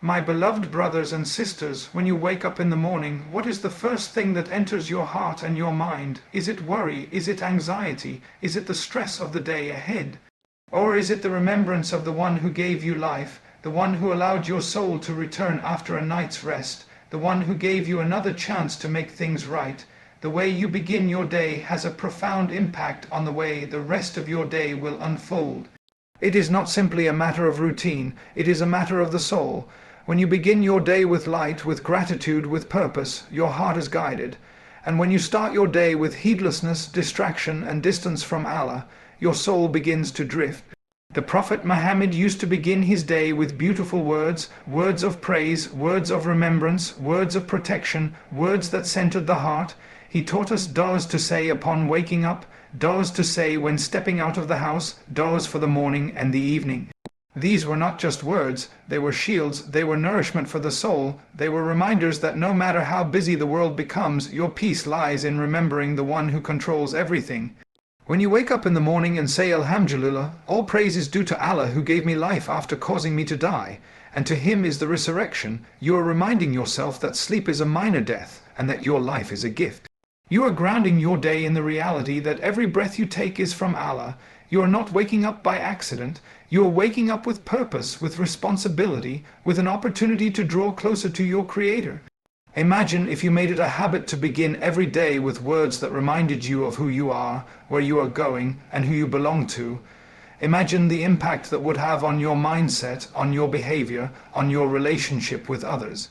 My beloved brothers and sisters, when you wake up in the morning, what is the first thing that enters your heart and your mind? Is it worry? Is it anxiety? Is it the stress of the day ahead? Or is it the remembrance of the one who gave you life, the one who allowed your soul to return after a night's rest, the one who gave you another chance to make things right? The way you begin your day has a profound impact on the way the rest of your day will unfold. It is not simply a matter of routine, it is a matter of the soul. When you begin your day with light, with gratitude, with purpose, your heart is guided. And when you start your day with heedlessness, distraction, and distance from Allah, your soul begins to drift. The Prophet Muhammad used to begin his day with beautiful words, words of praise, words of remembrance, words of protection, words that centered the heart. He taught us du'as to say upon waking up, du'as to say when stepping out of the house, du'as for the morning and the evening. These were not just words, they were shields, they were nourishment for the soul, they were reminders that no matter how busy the world becomes, your peace lies in remembering the one who controls everything. When you wake up in the morning and say Alhamdulillah, all praise is due to Allah who gave me life after causing me to die, and to Him is the resurrection, you are reminding yourself that sleep is a minor death, and that your life is a gift. You are grounding your day in the reality that every breath you take is from Allah. You are not waking up by accident. You are waking up with purpose, with responsibility, with an opportunity to draw closer to your Creator. Imagine if you made it a habit to begin every day with words that reminded you of who you are, where you are going, and who you belong to. Imagine the impact that would have on your mindset, on your behavior, on your relationship with others.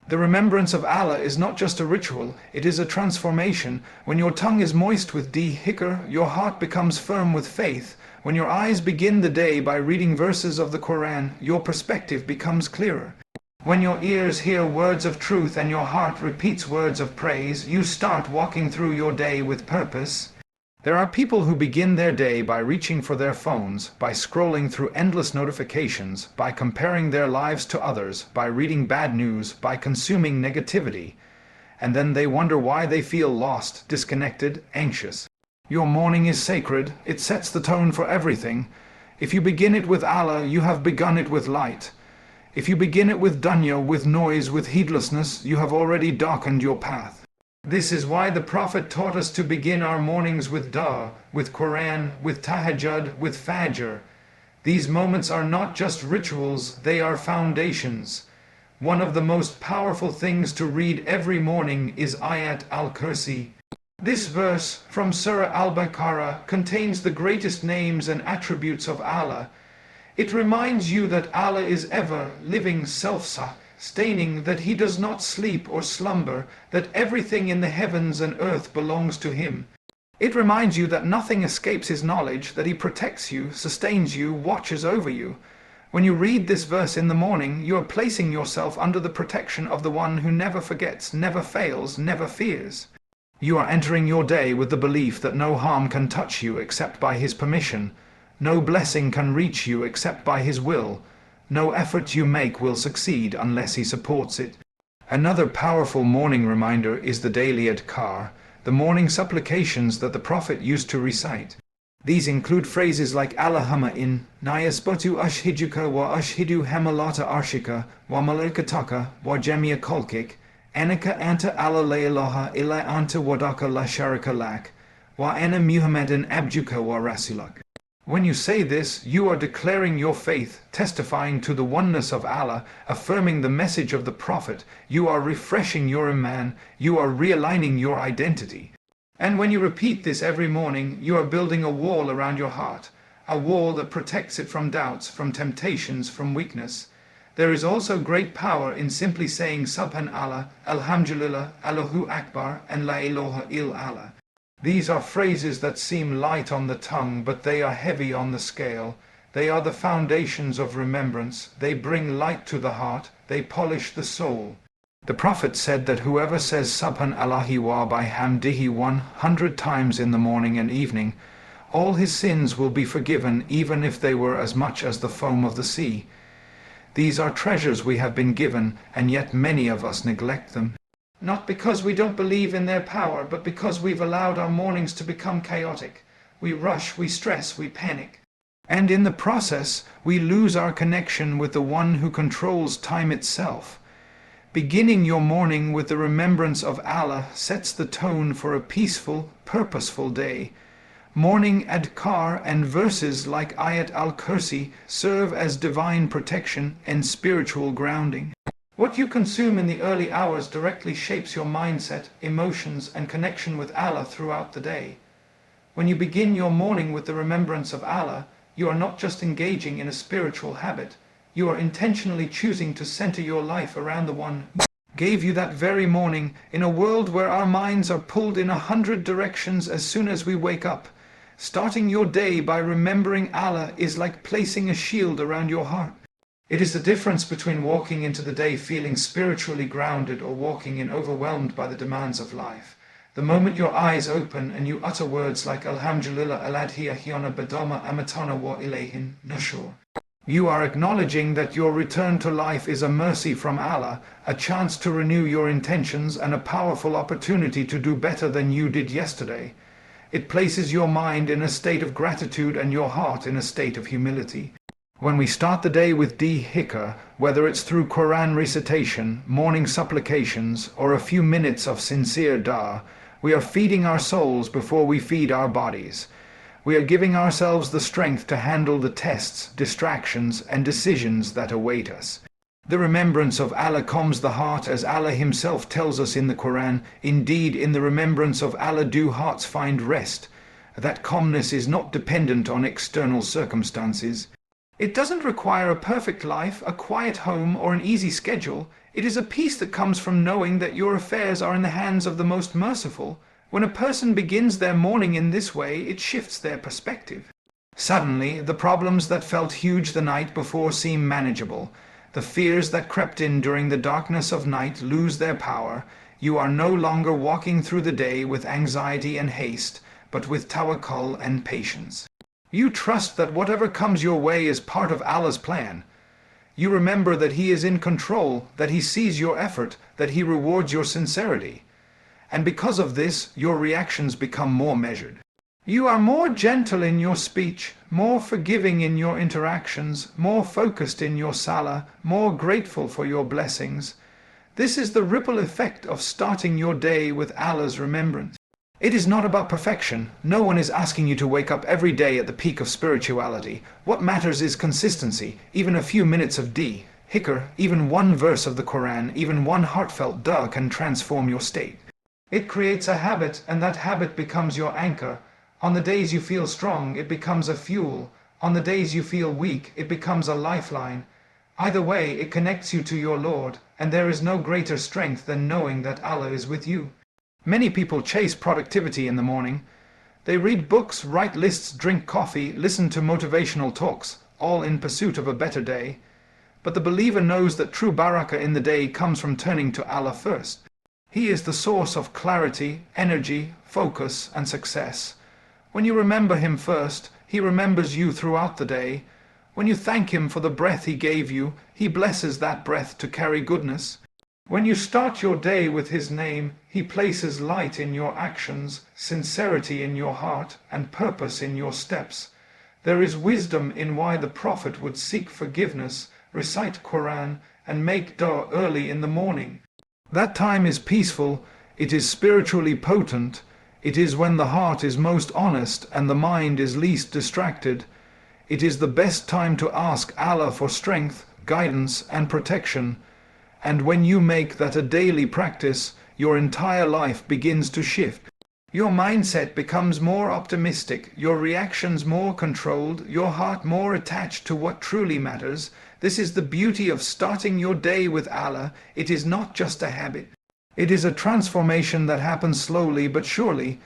The remembrance of Allah is not just a ritual, it is a transformation. When your tongue is moist with dhikr, your heart becomes firm with faith. When your eyes begin the day by reading verses of the Qur'an, your perspective becomes clearer. When your ears hear words of truth and your heart repeats words of praise, you start walking through your day with purpose. There are people who begin their day by reaching for their phones, by scrolling through endless notifications, by comparing their lives to others, by reading bad news, by consuming negativity. And then they wonder why they feel lost, disconnected, anxious. Your morning is sacred, it sets the tone for everything. If you begin it with Allah, you have begun it with light. If you begin it with dunya, with noise, with heedlessness, you have already darkened your path. This is why the Prophet taught us to begin our mornings with dua, with Qur'an, with tahajjud, with fajr. These moments are not just rituals, they are foundations. One of the most powerful things to read every morning is Ayat al-Kursi. This verse from Surah al-Baqarah contains the greatest names and attributes of Allah. It reminds you that Allah is ever living, self-sustaining, that He does not sleep or slumber, that everything in the heavens and earth belongs to Him. It reminds you that nothing escapes His knowledge, that He protects you, sustains you, watches over you. When you read this verse in the morning, you are placing yourself under the protection of the one who never forgets, never fails, never fears. You are entering your day with the belief that no harm can touch you except by His permission. No blessing can reach you except by His will. No effort you make will succeed unless He supports it. Another powerful morning reminder is the daily adhkar, the morning supplications that the Prophet used to recite. These include phrases like Allahumma in, Nayasbatu ashhiduka wa ashhidu hamalata arshika, wa malaikataka wa jamia kolkik, Anaka anta ala la ilaha illa anta wadaka la sharika lak, wa ana Muhammadan abjuka wa rasulak. When you say this, you are declaring your faith, testifying to the oneness of Allah, affirming the message of the Prophet. You are refreshing your iman, you are realigning your identity. And when you repeat this every morning, you are building a wall around your heart, a wall that protects it from doubts, from temptations, from weakness. There is also great power in simply saying Subhanallah, Alhamdulillah, Allahu Akbar, and La ilaha illallah. These are phrases that seem light on the tongue, but they are heavy on the scale. They are the foundations of remembrance. They bring light to the heart. They polish the soul. The Prophet said that whoever says Subhanallahi wa bihamdihi 100 times in the morning and evening, all his sins will be forgiven, even if they were as much as the foam of the sea. These are treasures we have been given, and yet many of us neglect them. Not because we don't believe in their power, but because we've allowed our mornings to become chaotic. We rush, we stress, we panic. And in the process, we lose our connection with the one who controls time itself. Beginning your morning with the remembrance of Allah sets the tone for a peaceful, purposeful day. Morning adhkar and verses like Ayat al-Kursi serve as divine protection and spiritual grounding. What you consume in the early hours directly shapes your mindset, emotions, and connection with Allah throughout the day. When you begin your morning with the remembrance of Allah, you are not just engaging in a spiritual habit, you are intentionally choosing to center your life around the one who gave you that very morning. In a world where our minds are pulled in 100 directions as soon as we wake up, starting your day by remembering Allah is like placing a shield around your heart. It is the difference between walking into the day feeling spiritually grounded or walking in overwhelmed by the demands of life. The moment your eyes open and you utter words like Alhamdulillah aladhiya hiona badoma amatana wa ilayhin nushur, you are acknowledging that your return to life is a mercy from Allah, a chance to renew your intentions and a powerful opportunity to do better than you did yesterday. It places your mind in a state of gratitude and your heart in a state of humility. When we start the day with Dhikr, whether it's through Qur'an recitation, morning supplications, or a few minutes of sincere dua, we are feeding our souls before we feed our bodies. We are giving ourselves the strength to handle the tests, distractions, and decisions that await us. The remembrance of Allah calms the heart, as Allah Himself tells us in the Qur'an. Indeed, in the remembrance of Allah do hearts find rest. That calmness is not dependent on external circumstances. It doesn't require a perfect life, a quiet home, or an easy schedule. It is a peace that comes from knowing that your affairs are in the hands of the most merciful. When a person begins their morning in this way, it shifts their perspective. Suddenly, the problems that felt huge the night before seem manageable. The fears that crept in during the darkness of night lose their power. You are no longer walking through the day with anxiety and haste, but with tawakkul and patience. You trust that whatever comes your way is part of Allah's plan. You remember that He is in control, that He sees your effort, that He rewards your sincerity. And because of this, your reactions become more measured. You are more gentle in your speech, more forgiving in your interactions, more focused in your salah, more grateful for your blessings. This is the ripple effect of starting your day with Allah's remembrance. It is not about perfection. No one is asking you to wake up every day at the peak of spirituality. What matters is consistency. Even a few minutes of Dhikr, even one verse of the Qur'an, even one heartfelt dua can transform your state. It creates a habit, and that habit becomes your anchor. On the days you feel strong, it becomes a fuel. On the days you feel weak, it becomes a lifeline. Either way, it connects you to your Lord, and there is no greater strength than knowing that Allah is with you. Many people chase productivity in the morning. They read books, write lists, drink coffee, listen to motivational talks, all in pursuit of a better day. But the believer knows that true barakah in the day comes from turning to Allah first. He is the source of clarity, energy, focus, and success. When you remember Him first, He remembers you throughout the day. When you thank Him for the breath He gave you, He blesses that breath to carry goodness. When you start your day with His name, He places light in your actions, sincerity in your heart, and purpose in your steps. There is wisdom in why the Prophet would seek forgiveness, recite Qur'an, and make dua early in the morning. That time is peaceful, it is spiritually potent, it is when the heart is most honest and the mind is least distracted. It is the best time to ask Allah for strength, guidance, and protection. And when you make that a daily practice, your entire life begins to shift. Your mindset becomes more optimistic, your reactions more controlled, your heart more attached to what truly matters. This is the beauty of starting your day with Allah. It is not just a habit. It is a transformation that happens slowly but surely.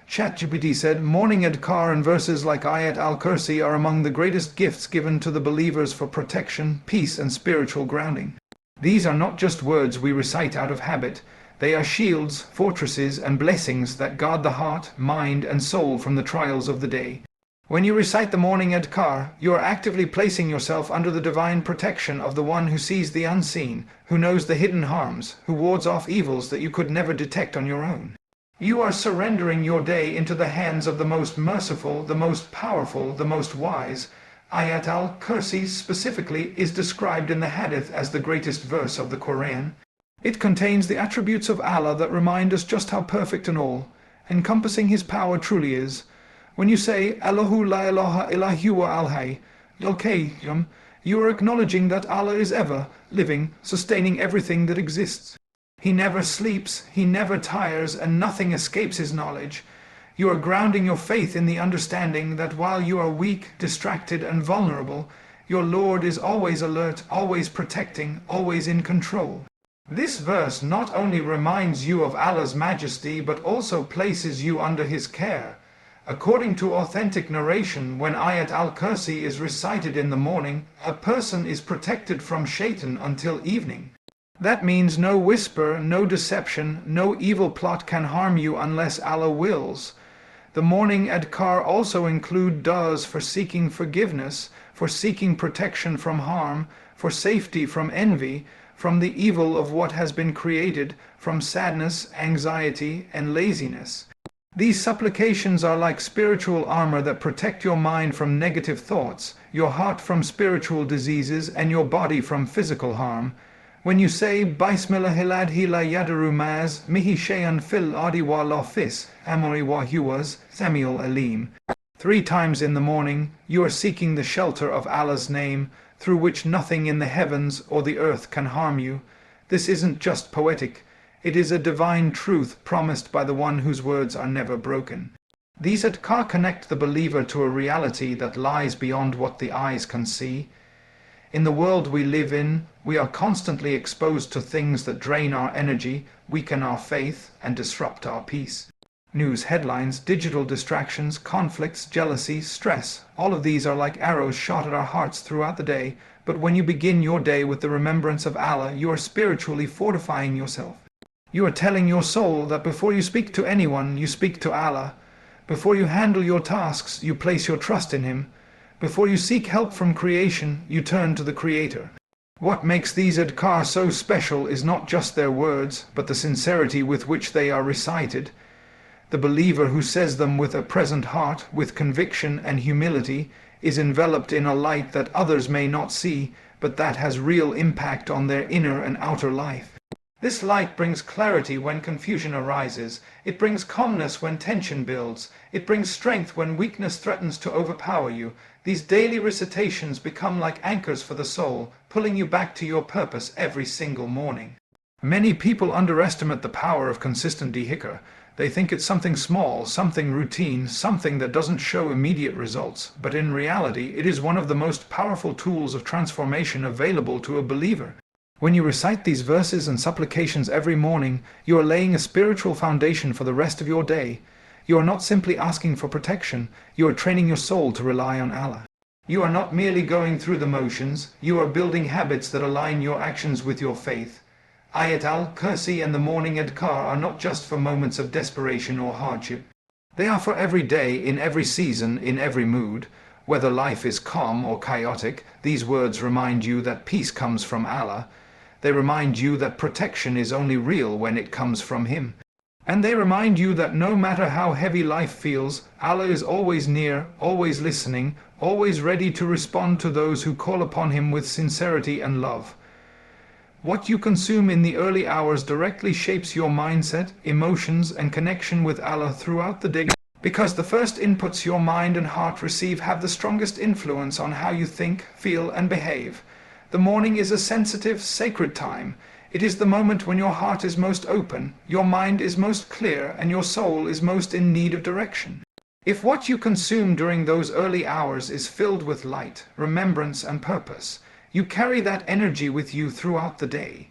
ChatGPT said, morning adhkar and verses like Ayat al-Kursi are among the greatest gifts given to the believers for protection, peace, and spiritual grounding. These are not just words we recite out of habit. They are shields, fortresses, and blessings that guard the heart, mind, and soul from the trials of the day. When you recite the morning adhkar, you are actively placing yourself under the divine protection of the one who sees the unseen, who knows the hidden harms, who wards off evils that you could never detect on your own. You are surrendering your day into the hands of the most merciful, the most powerful, the most wise. Ayat al-Kursi specifically is described in the Hadith as the greatest verse of the Qur'an. It contains the attributes of Allah that remind us just how perfect and all encompassing His power truly is. When you say Allahu la ilaha illa huwa al-hayy al-qayyum, you are acknowledging that Allah is ever living, sustaining everything that exists. He never sleeps, He never tires, and nothing escapes His knowledge. You are grounding your faith in the understanding that while you are weak, distracted, and vulnerable, your Lord is always alert, always protecting, always in control. This verse not only reminds you of Allah's majesty, but also places you under His care. According to authentic narration, when Ayat al-Kursi is recited in the morning, a person is protected from Shaitan until evening. That means no whisper, no deception, no evil plot can harm you unless Allah wills. The morning adhkar also include du'as for seeking forgiveness, for seeking protection from harm, for safety from envy, from the evil of what has been created, from sadness, anxiety, and laziness. These supplications are like spiritual armor that protect your mind from negative thoughts, your heart from spiritual diseases, and your body from physical harm. When you say Bismillahilladhi la yadaru maz mihi shayan fil adi wa lafis amori wa huwas Samiul Alim 3 times in the morning, you are seeking the shelter of Allah's name, through which nothing in the heavens or the earth can harm you. This isn't just poetic. It is a divine truth promised by the one whose words are never broken. These adhkar connect the believer to a reality that lies beyond what the eyes can see. In the world we live in, we are constantly exposed to things that drain our energy, weaken our faith, and disrupt our peace. News headlines, digital distractions, conflicts, jealousy, stress, all of these are like arrows shot at our hearts throughout the day, but when you begin your day with the remembrance of Allah, you are spiritually fortifying yourself. You are telling your soul that before you speak to anyone, you speak to Allah. Before you handle your tasks, you place your trust in Him. Before you seek help from creation, you turn to the Creator. What makes these adhkar so special is not just their words, but the sincerity with which they are recited. The believer who says them with a present heart, with conviction and humility, is enveloped in a light that others may not see, but that has real impact on their inner and outer life. This light brings clarity when confusion arises. It brings calmness when tension builds. It brings strength when weakness threatens to overpower you. These daily recitations become like anchors for the soul, pulling you back to your purpose every single morning. Many people underestimate the power of consistent dhikr. They think it's something small, something routine, something that doesn't show immediate results. But in reality, it is one of the most powerful tools of transformation available to a believer. When you recite these verses and supplications every morning, you are laying a spiritual foundation for the rest of your day. You are not simply asking for protection, you are training your soul to rely on Allah. You are not merely going through the motions, you are building habits that align your actions with your faith. Ayat al-Kursi and the morning adhkar are not just for moments of desperation or hardship. They are for every day, in every season, in every mood. Whether life is calm or chaotic, these words remind you that peace comes from Allah. They remind you that protection is only real when it comes from Him. And they remind you that no matter how heavy life feels, Allah is always near, always listening, always ready to respond to those who call upon Him with sincerity and love. What you consume in the early hours directly shapes your mindset, emotions, and connection with Allah throughout the day, because the first inputs your mind and heart receive have the strongest influence on how you think, feel, and behave. The morning is a sensitive, sacred time. It is the moment when your heart is most open, your mind is most clear, and your soul is most in need of direction. If what you consume during those early hours is filled with light, remembrance, and purpose, you carry that energy with you throughout the day.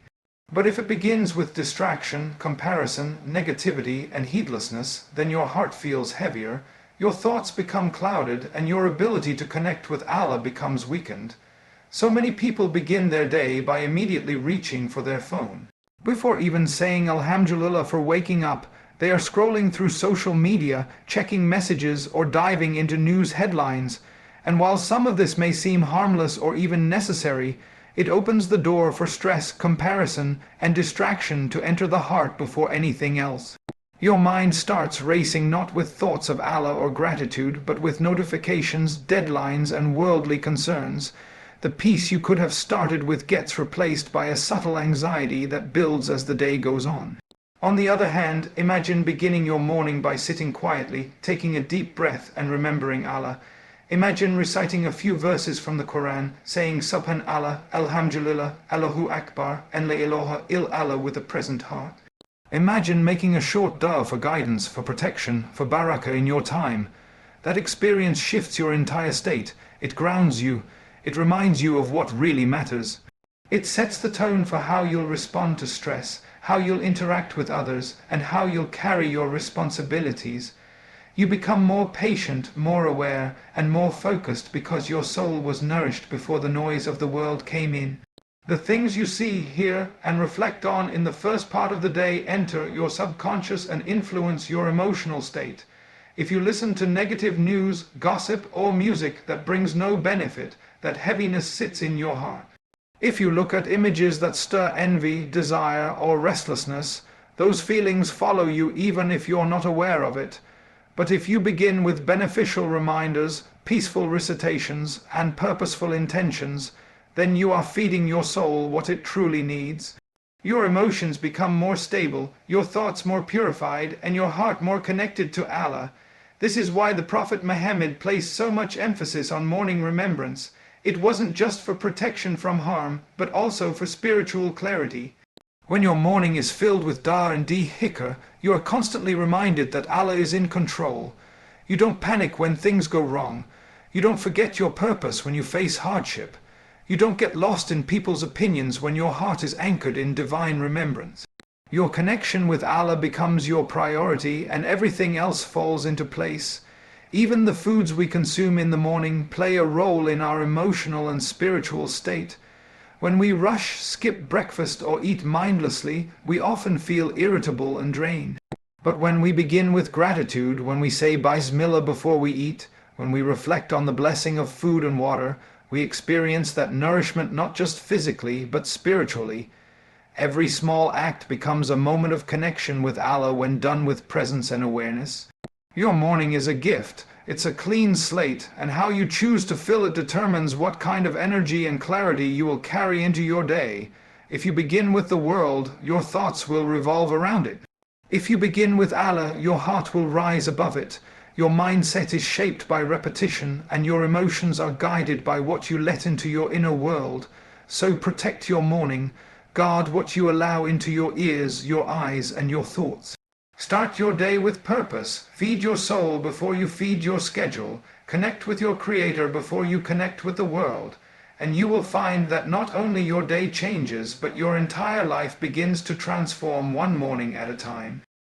But if it begins with distraction, comparison, negativity, and heedlessness, then your heart feels heavier, your thoughts become clouded, and your ability to connect with Allah becomes weakened. So many people begin their day by immediately reaching for their phone. Before even saying Alhamdulillah for waking up, they are scrolling through social media, checking messages, or diving into news headlines. And while some of this may seem harmless or even necessary, it opens the door for stress, comparison, and distraction to enter the heart before anything else. Your mind starts racing not with thoughts of Allah or gratitude, but with notifications, deadlines, and worldly concerns. The peace you could have started with gets replaced by a subtle anxiety that builds as the day goes on. On the other hand, imagine beginning your morning by sitting quietly, taking a deep breath and remembering Allah. Imagine reciting a few verses from the Qur'an, saying Subhan Allah, Alhamdulillah, Allahu Akbar, and La ilaha il Allah with a present heart. Imagine making a short dua for guidance, for protection, for barakah in your time. That experience shifts your entire state. It grounds you. It reminds you of what really matters. It sets the tone for how you'll respond to stress, how you'll interact with others, and how you'll carry your responsibilities. You become more patient, more aware, and more focused because your soul was nourished before the noise of the world came in. The things you see, hear, and reflect on in the first part of the day enter your subconscious and influence your emotional state. If you listen to negative news, gossip, or music that brings no benefit, that heaviness sits in your heart. If you look at images that stir envy, desire, or restlessness, those feelings follow you even if you're not aware of it. But if you begin with beneficial reminders, peaceful recitations, and purposeful intentions, then you are feeding your soul what it truly needs. Your emotions become more stable, your thoughts more purified, and your heart more connected to Allah. This is why the Prophet Muhammad placed so much emphasis on morning remembrance. It wasn't just for protection from harm, but also for spiritual clarity. When your morning is filled with dua and dhikr, you are constantly reminded that Allah is in control. You don't panic when things go wrong. You don't forget your purpose when you face hardship. You don't get lost in people's opinions when your heart is anchored in divine remembrance. Your connection with Allah becomes your priority and everything else falls into place. Even the foods we consume in the morning play a role in our emotional and spiritual state. When we rush, skip breakfast, or eat mindlessly, we often feel irritable and drained. But when we begin with gratitude, when we say Bismillah before we eat, when we reflect on the blessing of food and water, we experience that nourishment not just physically, but spiritually. Every small act becomes a moment of connection with Allah when done with presence and awareness. Your morning is a gift. It's a clean slate, and how you choose to fill it determines what kind of energy and clarity you will carry into your day. If you begin with the world, your thoughts will revolve around it. If you begin with Allah, your heart will rise above it. Your mindset is shaped by repetition, and your emotions are guided by what you let into your inner world. So protect your morning. Guard what you allow into your ears, your eyes, and your thoughts. Start your day with purpose. Feed your soul before you feed your schedule. Connect with your Creator before you connect with the world. And you will find that not only your day changes, but your entire life begins to transform one morning at a time.